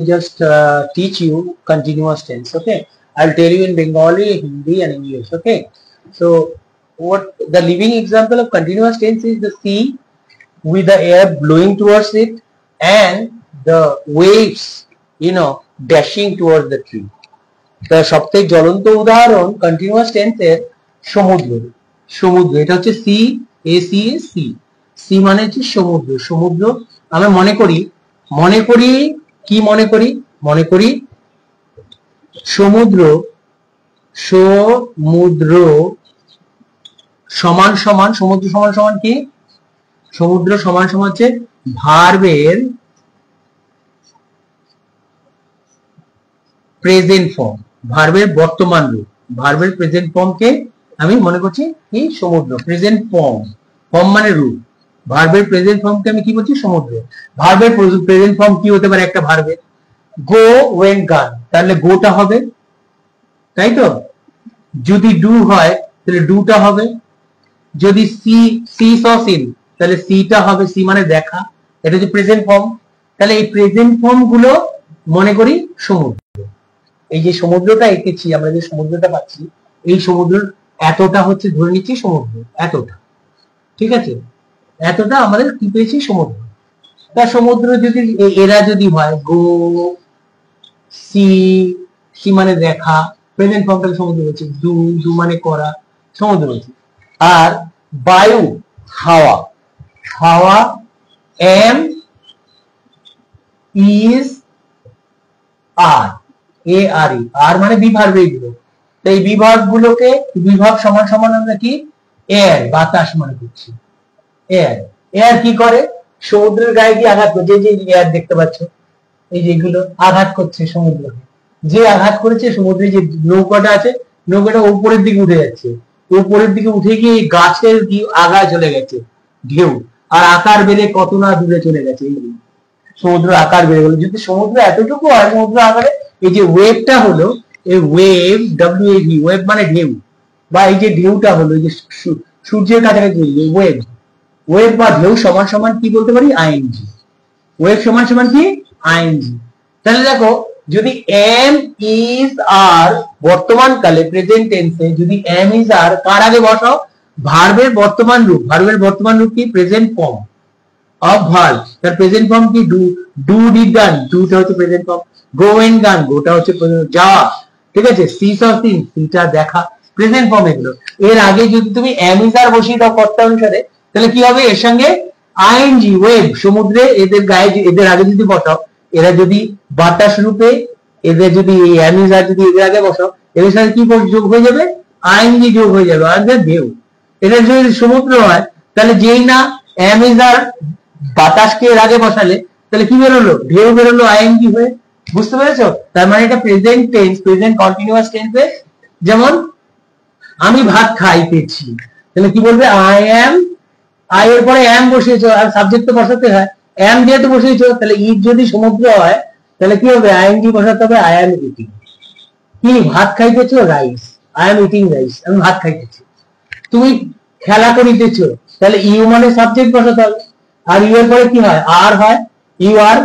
just teach you continuous tense. Okay, I'll tell you in Bengali, Hindi and English. Okay, so what the living example of continuous tense is the sea with the air blowing towards it and the waves, dashing towards the tree. The সবথেকে জ্বলন্ত উদাহরণ continuous টেন্সের সমুদ্র। সমুদ্র এটা হচ্ছে sea এ sea sea sea মানে হচ্ছে সমুদ্র। সমুদ্র আমরা মনে করি কি মনে করি সমুদ্র সমান সমান সমুদ্র সমান সমান কি সমুদ্র সমান সমান হচ্ছে ভার্বের প্রেজেন্ট ফর্ম, ভার্বের বর্তমান রূপ। ভার্বের প্রেজেন্ট ফর্মকে আমি মনে করছি কি সমুদ্র। প্রেজেন্ট ফর্ম মানে রূপ। ভার্বের প্রেজেন্ট ফর্মকে আমি কি বলছি সমুদ্র। ভার্বের প্রেজেন্ট ফর্ম কি হতে পারে একটা ভার্বের? গো, ওয়েন, গান। তাহলে গোটা হবে, তাই তো? যদি ডু হয় তাহলে ডুটা হবে। যদি সি সিন তাহলে সিটা হবে। সি মানে দেখা, এটা হচ্ছে প্রেজেন্ট ফর্ম। তাহলে এই প্রেজেন্ট ফর্ম গুলো মনে করি সমুদ্র। এই যে সমুদ্রটা এঁকেছি আমরা, যে সমুদ্রটা পাচ্ছি, এই সমুদ্রের এতটা হচ্ছে ধরে নিচ্ছি সমুদ্র, এতটা, ঠিক আছে? এতটা আমাদের কি পেয়েছি সমুদ্র। তা সমুদ্র যদি এরা যদি হয় গো, সি মানে দেখা, প্রেজেন্ট ফর্মটা সমুদ্র বলছি। ডু মানে করা, সমুদ্র বলছি। আর বায়ু, হাওয়া এম ইজ আর, এ আর ই, আর মানে বিভাগ। এইগুলো এই বিভাগ গুলোকে বিভাগ সমান সমান আমরা কি এয়ার, বাতাস মনে করছি। এয়ার কি করে? সমুদ্রের গায়ে কি আঘাত করছে? যে এয়ার দেখতে পাচ্ছ, এই যেগুলো আঘাত করছে সমুদ্রকে। যে আঘাত করেছে সমুদ্রে, যে নৌকাটা আছে, নৌকাটা উপরের দিকে উঠে যাচ্ছে। উপরের দিকে উঠে গিয়ে গাছের কি আগায় চলে গেছে ঢেউ, আর আকার বেড়ে কত না দূরে চলে গেছে। এই সমুদ্র আকার বেড়ে গেল। যদি সমুদ্র এতটুকু হয়, সমুদ্র আকারে, এই যে ওয়েভটা হলো, এই ওয়েভ, WAV, ওয়েভ মানে ঢেউ, বা এই যে ঢেউটা হলো, এই যে সূর্যের কাছাকাছি ওয়েভ বা ঢেউ সমান সমান কি বলতে পারি? আইএনজি। ওয়েভ সমান সমান কি? আইএনজি। তাহলে দেখো, যদি এম ইজ আর বর্তমান কালে প্রেজেন্ট টেন্সে যদি এম ইজ আর কার আগে বসাও? ভার্বের বর্তমান রূপ। ভার্বের বর্তমান রূপ কি? Present form of verb. তার প্রেজেন্ট ফর্ম কি? ডু ডিড ডান, ডুটা হচ্ছে প্রেজেন্ট ফর্ম। গো এন্ড গান, গোটা হচ্ছে যাওয়া, ঠিক আছে? সি সিন, সিটা দেখা, প্রেজেন্ট ফর্ম এগুলো। এর আগে যদি তুমি এম ইজ আর বসিয়ে দাও কর্তা অনুসারে, তাহলে কি হবে? এর সঙ্গে আইএনজি, ওয়েভ, সমুদ্রে এদের গায়ে এদের আগে যদি বসাও, এরা যদি বাতাস রূপে, এদের যদি এম ইজ আর যদি এদের আগে বসাও, এদের সাথে কি যোগ হয়ে যাবে? আইএনজি যোগ হয়ে যাবে। আর ঢেউ, এদের যদি সমুদ্র হয়, তাহলে যেই না এম ইজ আর বাতাসকে এর আগে বসালে, তাহলে কি বেরোলো? ঢেউ বেরোলো আইএনজি হয়ে। বুঝতে পেরেছো? তার মানে এটা প্রেজেন্ট টেন্স, প্রেজেন্ট কন্টিনিউয়াস টেন্সে। যেমন আমি ভাত খাইতেছি, তাহলে কি বলবে? I M. আই এর পরে এম বসিয়েছো, আর সাবজেক্ট তো বসাতে হয়। এম যেহেতু বসিয়েছো, তাহলে ইট যদি সমুদ্র হয়, তাহলে কি হবে? আইএনজি বসাতে হবে। I am eating. কি ভাত খাইতেছো? Rice. I am eating rice, আমি ভাত খাইতেছি। তুমি খেলা করিতেছো, তাহলে ইউ মানে সাবজেক্ট বসাতে হবে। আর ইউ এর পরে কি হয়? আর হয়। You are.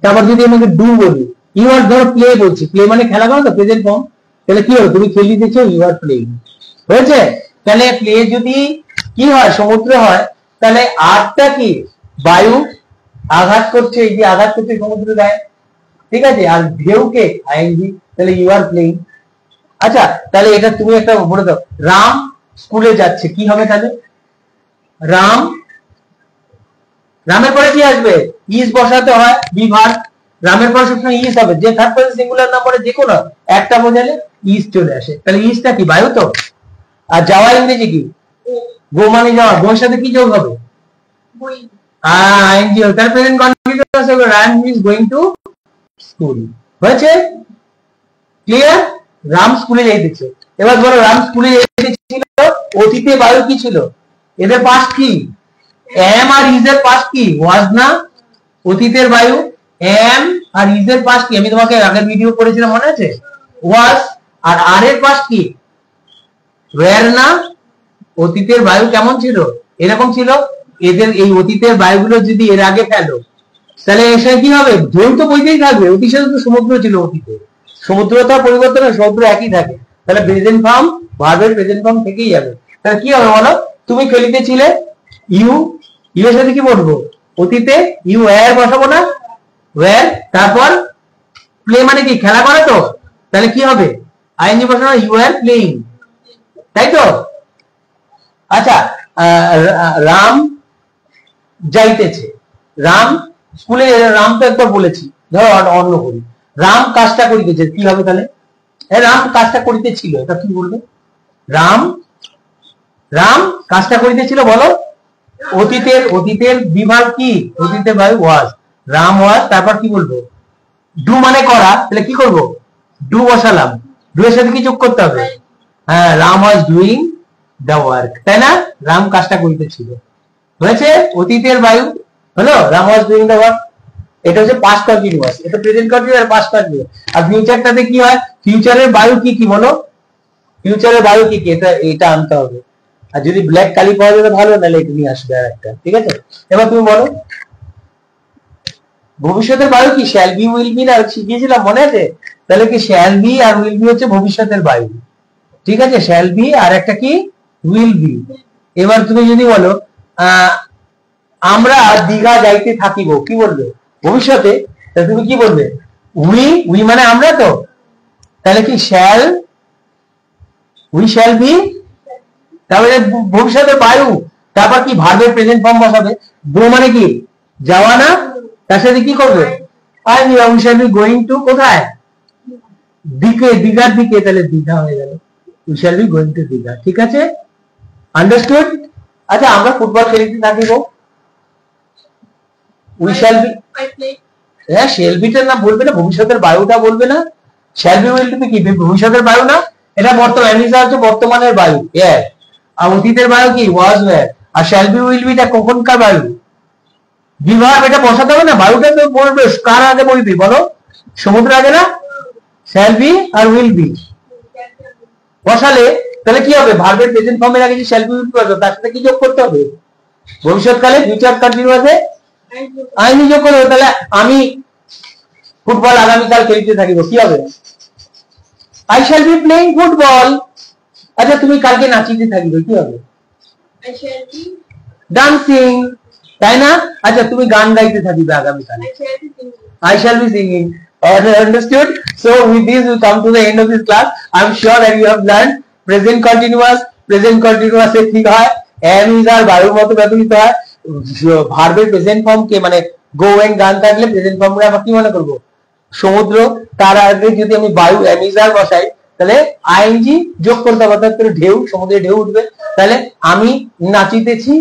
তারপর যদি আমাকে ডু বলি, ইউ আর, ধরো প্লে বলছি, প্লে মানে খেলা করো তো, প্রেজেন্ট ফর্ম। তাহলে কি হবে? তুমি খেলিতেছো, ইউ আর প্লেইং। হয়েছে? তাহলে প্লে যদি কি হয়? সমুদ্র হয়, তাহলে আরটা কি? বায়ু আঘাত করছে, এই যে আঘাত করছে সমুদ্র গায়ে, ঠিক আছে? আর ঢেউকে আইএনজি, তাহলে ইউ আর প্লেইং। আচ্ছা, তাহলে এটা তুমি একটা বলে দাও। রাম স্কুলে যাচ্ছে, কি হবে তাহলে? রামের পরে কি আসবে? ইজ বসাতে হয়, বিভাগ। রামের পরে সবসময় ইজ হবে। যে থার্ড পারসন সিঙ্গুলার নাম্বারে যে কোনো একটা বোঝালে ইজ চলে আসে। তাহলে ইজটা কি? বায়ু তো। আর যাওয়া ইংরেজি কি? গো মানে যাওয়া। গোর সাথে কি যোগ হবে? আইএনজি। তার প্রেজেন্ট কন্টিনিউয়াস হবে, Ram is going to school. হয়েছে? ক্লিয়ার? রাম স্কুলে যাইতেছে। এবার ধরো রাম স্কুলে যাইতেছিল, অতীতে বায়ু কি ছিল? এদের পাস্ট কি? এম আর ইজ এর পাস্ট কি? ওয়াজ না? অতীতের বায়ু এম আর ইজ এর পাস্ট কি? আমি তোমাকে আগের ভিডিও করেছিলাম, মনে আছে? ওয়াজ। আর এর পাস্ট কি? ওয়্যার না? অতীতের বায়ু কেমন ছিল? এরকম ছিল। এদের এই অতীতের বায়ুগুলো যদি এর আগে ফেলো, তাহলে এসে কি হবে, ঢেউ তো বইতেই থাকবে, অতীত সাথে তো সমুদ্র ছিল, অতীতে সমুদ্র তো পরিবর্তন হয়, সমুদ্র একই থাকে, তাহলে প্রেজেন্ট ফর্ম ভার্বের প্রেজেন্ট ফর্ম থেকেই যাবে। তাহলে কি হবে বলো, তুমি খেলিতেছিলে, ইউ, ইউ এর সাথে কি বলবো, অতীতে ইউ ওয়্যার বসাবো না, ওয়্যার, তারপর প্লে মানে কি খেলা করে, তো তাহলে কি হবে, আইএনজি বসানো, ইউ আর প্লেইং, তাই তো। আচ্ছা, রাম যাইতেছে, রাম স্কুলে, রাম তো একবার বলেছি, ধরো অন্য করি, রাম কাজটা করিতেছে, কি হবে তাহলে, রাম কাজটা করিতেছিল, এটা কি বলবে, রাম, রাম কাজটা করিতেছিল, বলো, অতীতের, অতীতের বিভাগ কি, অতীতের ভাই ওয়াজ, রাম ওয়াজ, তারপর কি বলবো, ডু মানে করা, তাহলে কি করব, ডু বসালাম, ডু এর সাথে কি যোগ করতে হবে, হ্যাঁ, Ram was doing the work, তাই না, রাম কাজটা করিতেছিল, হয়েছে, অতীতের বায়ু হলো, Ram was doing the work, এটা হচ্ছে পাস্ট কন্টিনিউয়াস, এটা প্রেজেন্ট কন্টিনিউয়াস আর পাস্ট কন্টিনিউয়াস। আর ফিউচারটাতে কি হয়, ফিউচারের বায়ু কি কি বলো, ফিউচারের বায়ু কি কি, এটা আনতে হবে, আর যদি ব্ল্যাক কালি পাওয়া যাবে ভালো, নাহলে এটা নিয়ে আসবে আর একটা, ঠিক আছে। এবার তুমি বলো ভবিষ্যতের বায়ু কি, শ্যাল বি উইল বি না শিখিয়েছিলাম, মনে আছে, তাহলে কি শ্যাল বি আর উইল বি হচ্ছে ভবিষ্যতের বায়ু, ঠিক আছে, শ্যাল বি আর একটা কি উইল বি। এবার তুমি যদি বলো আমরা দীঘা যাইতে থাকিব, কি বলবে, ভবিষ্যতে, তাহলে তুমি কি বলবে, উই মানে আমরা তো, তাহলে কি শ্যাল, উই শ্যাল বি, তারপরে ভবিষ্যতের বায়ু, তারপর কি ভার্বের প্রেজেন্ট ফর্ম বসাবে, গো মানে কি যাওয়া না, তার সাথে কি করবে, we shall be going to, কোথায়, দিকে, দীঘার দিকে, তাহলে দীঘা হয়ে গেল, we shall be going to Digha, ঠিক আছে, আন্ডারস্টুড। আচ্ছা, আমরা ফুটবল খেলতে থাকিব, উই শ্যাল বি, হ্যাঁ শ্যাল বিটা না বলবে না, ভবিষ্যতের বায়ুটা বলবে না, শ্যাল বি উইল বি কি ভবিষ্যতের বায়ু না, এটা বর্তমান, হচ্ছে বর্তমানের বায়ু, আর অতীতের বায়ু কি ওয়াজ ওয়্যার, আর শ্যাল বি উইল বিটা কখনকার বায়ু, বিভাগ, এটা বসাতে হবে না, বায়ুটা তো বলবে, কার আগে বলবি বলো, সমুদ্র আগে না, শ্যাল বি আর উইল বি বসালে তাহলে কি হবে, ভার্বের প্রেজেন্ট ফর্মের আগে যে শ্যাল বি উইল বি বসবে, তার সাথে কি যোগ করতে হবে, ভবিষ্যৎকালে ফিউচার কন্টিনিউয়াসে আইনি যোগ করবে, তাহলে আমি ফুটবল আগামীকাল খেলতে থাকিব, কি হবে, I shall be playing football. আচ্ছা, তুমি কালকে নাচিতে থাকিবে, কি হবে, I shall be ডান্সিং, তাই না। আচ্ছা, তুমি গান গাইতে থাকিবে আগামীকাল, I shall be singing. I shall be singing, understood. So with this we come to the end of this class. I'm sure that you have learned present continuous, present continuous এ কি হয়, am is আর বায়ুর মতো ব্যবহৃত হয়, ভার্বের present form কে মানে গো and গান থাকলে প্রেজেন্ট ফর্ম আমরা কি মনে করব, সমুদ্র, তার আগে যদি আমি বায়ু am is আর বসাই, তাহলে আইএনজি যোগ করতে হবে, অর্থাৎ ঢেউ, সমুদ্রে ঢেউ উঠবে, তাহলে আমি নাচিতেছি,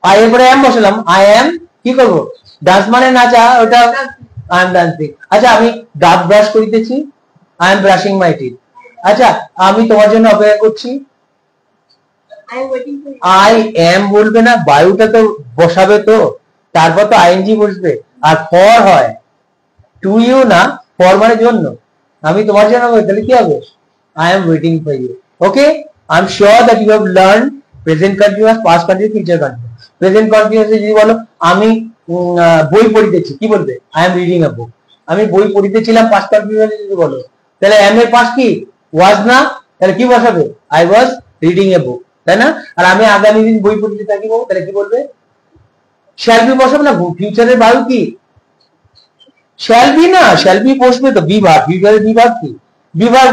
আই এর পরে এম বসালাম, আই এম কি করব, ডান্স মানে নাচা, ওটা আই এম ডান্সিং। আচ্ছা, আমি দাঁত ব্রাশ করিতেছি, I am brushing my teeth. আচ্ছা, আমি তোমার জন্য অপেক্ষা করছি, I am waiting for you. I am বলবে না, বায়ুটা তো বসাবে, তো তারপর তো আইএনজি বসবে, আর ফর হয় টু ইউ না, ফর মানে জন্য, আমি তোমার জন্য, তাহলে কি হবে, I am waiting for you. Okay, I am sure that you have learn present continuous, past continuous, future continuous. Present continuous যদি বলো আমি বই পড়িতেছি, কি বলবে, I am reading a book, আমি বই পড়িতেছিলাম, পাস্ট কন্টিনিউয়াস যদি বলো, তাহলে এম এর পাস্ট কি ওয়াজ না, তাহলে কি বসাবে, আই ওয়াজ রিডিং এ বুক, তাই না। আর আমি আগামী দিন বই পড়তে থাকিব, তাহলে কি বলবে, শ্যাল বি বসাবে না, ফিউচারের বায়ু কি শ্যাল বি না, শ্যাল বি বসবে তো, বিভাগ, ফিউচারের বিভাগ কি, বিভাগ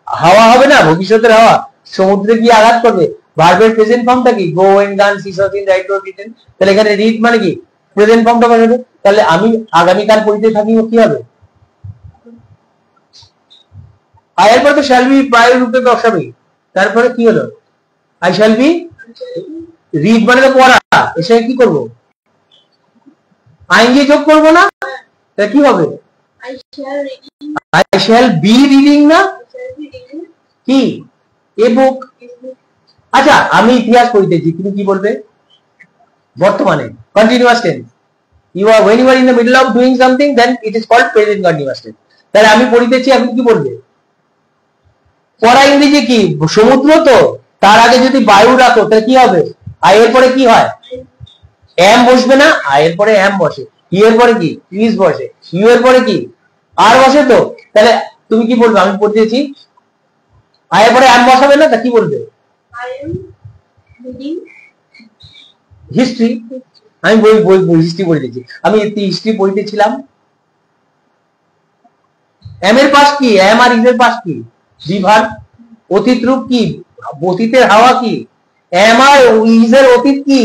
হাওয়া হবে না, ভবিষ্যতের হাওয়া সমুদ্রে গিয়ে আঘাত করবে, ভার্বের প্রেজেন্ট ফর্মটা কি গো এন্ড গান, সি স সিন রাইট রোড রিটেন, তাহলে এখানে রিড মানে কি প্রেজেন্ট ফর্মটা বসাবে, তাহলে আমি আগামীকাল পড়তে থাকিব, কি হবে, আয়ের পর তো শ্যাল বি বায়ুর রূপে বসাবে, তারপরে কি হলো, আই শ্যাল বি, রিড মানে তো পড়া, এসে কি করব, আইনজি যোগ করবো না, তাহলে কি হবে, I shall reading. I shall be reading না, I shall be reading কি এ বুক। his book. আচ্ছা, আমি ইতিহাস পড়িতেছি, তুমি কি বলবে, বর্তমানে continuous tense, you are when you are in the middle of doing something then it is called present continuous tense। তাহলে আমি পড়িতেছি, এখন কি বলবে, পড়া ইংরেজি কি সমুদ্র, তো তার আগে যদি বায়ু রাখো তাহলে কি হবে, আই এর পরে কি হয়, এম বসবে না, আই এর পরে এম বসে, হি এর পরে কি ইজ বসে, ইউ এর পরে কি আর বসে। তো তাহলে তুমি কি বলবে? আমি পড়তেছি আই এর পরে এম বসাবে না, তা কি বলবে? I am reading history. আমি হিস্ট্রি পড়িতেছি, আমি হিস্ট্রি পড়িতেছিলাম। এম এর পাশ কি? এম আর ইজ এর পাশ কি? বিভার। অতীত রূপ কি? অতীতের হাওয়া কি? এম আর ইজ এর অতীত কি?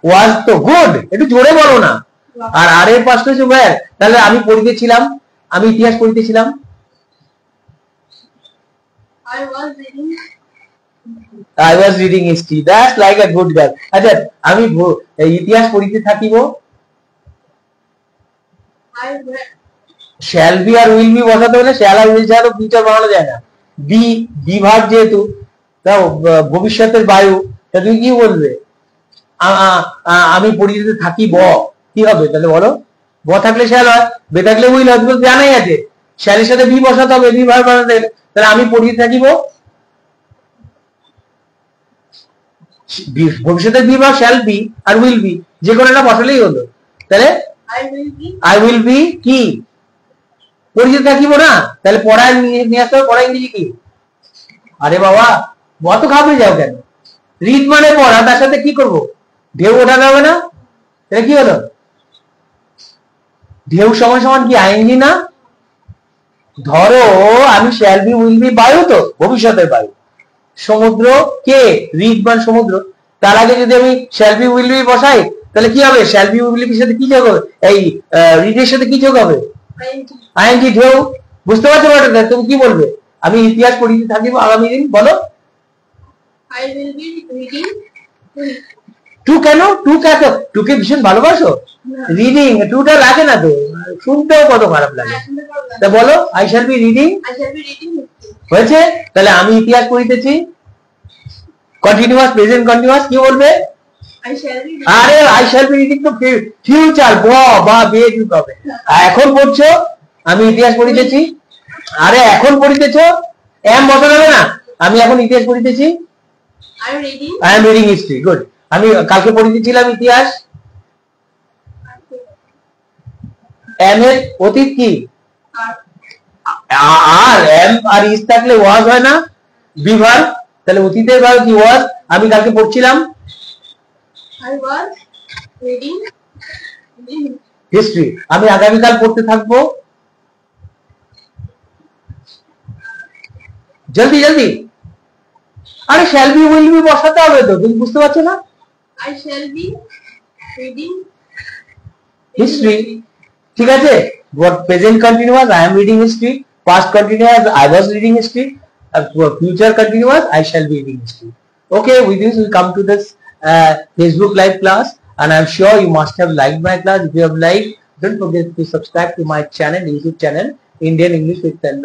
ওয়াজ। তো গুড, একটু জোরে বলো না। আর আর এর পাশটা হচ্ছে ওয়্যার। তাহলে আমি পড়িতেছিলাম, আমি ইতিহাস পড়িতেছিলাম। I was reading I was reading history. That's like a good girl. আচ্ছা, আমি ইতিহাস পড়িতে থাকিব। I read শ্যাল বি আর উইল বি বসাতে হলে শ্যাল আর উইল ছাড়া ফিউচার বানানো যায় না। বিভাগ যেহেতু, তাও ভবিষ্যতের বায়ু, তা তুমি কি বলবে? আমি পড়িতে থাকিব, কি হবে তাহলে বলো? ব থাকলে শ্যাল হয়, বে থাকলে উইল হয়, তুমি জানাই আছে। শ্যালের সাথে বি বসাতে হবে, বিভাগ বানাতে গেলে। তাহলে আমি পড়িতে থাকিব, ভবিষ্যতের বিভাগ শ্যাল বি আর উইল বি, যে কোনো একটা বসালেই হলো। তাহলে I will be I will be কি পড়িতে থাকিব না, তাহলে পড়ায় নিয়ে আসতে হবে। পড়া ইংরেজি কি? আরে বাবা, অত ঘাবড়ে যাও কেন? রিড মানে পড়া, তার সাথে কি করব? ঢেউ ওঠাতে হবে না? তাহলে কি হলো? ঢেউ সমান সমান কি আইএনজি না? ধরো আমি শ্যাল বি উইল বি বায়ু, তো ভবিষ্যতের বায়ু। সমুদ্র কে? রিড মানে সমুদ্র। তার আগে যদি আমি শ্যাল বি উইল বি বসাই, তাহলে কি হবে? শ্যাল বি উইল বির সাথে কি যোগ হবে? এই রিডের সাথে কি যোগ হবে? ING আইএনজি, ঢেউ। বুঝতে পারছো ব্যাপারটা? তুমি কি বলবে? আমি ইতিহাস পড়িতে থাকিব আগামী দিন, বলো। I will be reading to কেন? টুকে ভীষণ ভালোবাসো? রিডিং টুটা লাগে না তো, শুনতেও কত খারাপ লাগে। তা বলো, I shall be reading. I shall be reading history. হয়েছে? তাহলে আমি ইতিহাস পড়িতেছি। কন্টিনিউয়াস, প্রেজেন্ট কন্টিনিউয়াস, কি বলবে? I shall be reading. আরে আই শ্যাল বি রিডিং তো ফিউচার, বা বে যুগ হবে। এখন পড়ছো, আমি ইতিহাস পড়িতেছি। আরে এখন পড়িতেছো, এম বসানো হবে না। আমি এখন ইতিহাস পড়িতেছি। I am reading I am reading history. Good. আমি কালকে পড়িতেছিলাম ইতিহাস। এম এর অতীত কি? আর এম আর ইজ থাকলে ওয়াজ হয় না? বিভার। তাহলে অতীতের ভাগ কি? ওয়াজ। আমি কালকে পড়ছিলাম I was reading হিস্ট্রি। আমি আগামীকাল পড়তে থাকবো। জলদি জলদি। আরে শ্যাল বি উইল বি বসাতে হবে তো, তুমি বুঝতে পারছো না? I shall be reading history, ঠিক আছে। Present continuous, I am reading history. Past continuous, I was reading history. Future continuous, I shall be reading history. Okay, with this we come to this Facebook live class, and I'm sure you must have liked my class. If you have liked, don't forget to subscribe to my channel, YouTube channel, Indian English with Tanmay.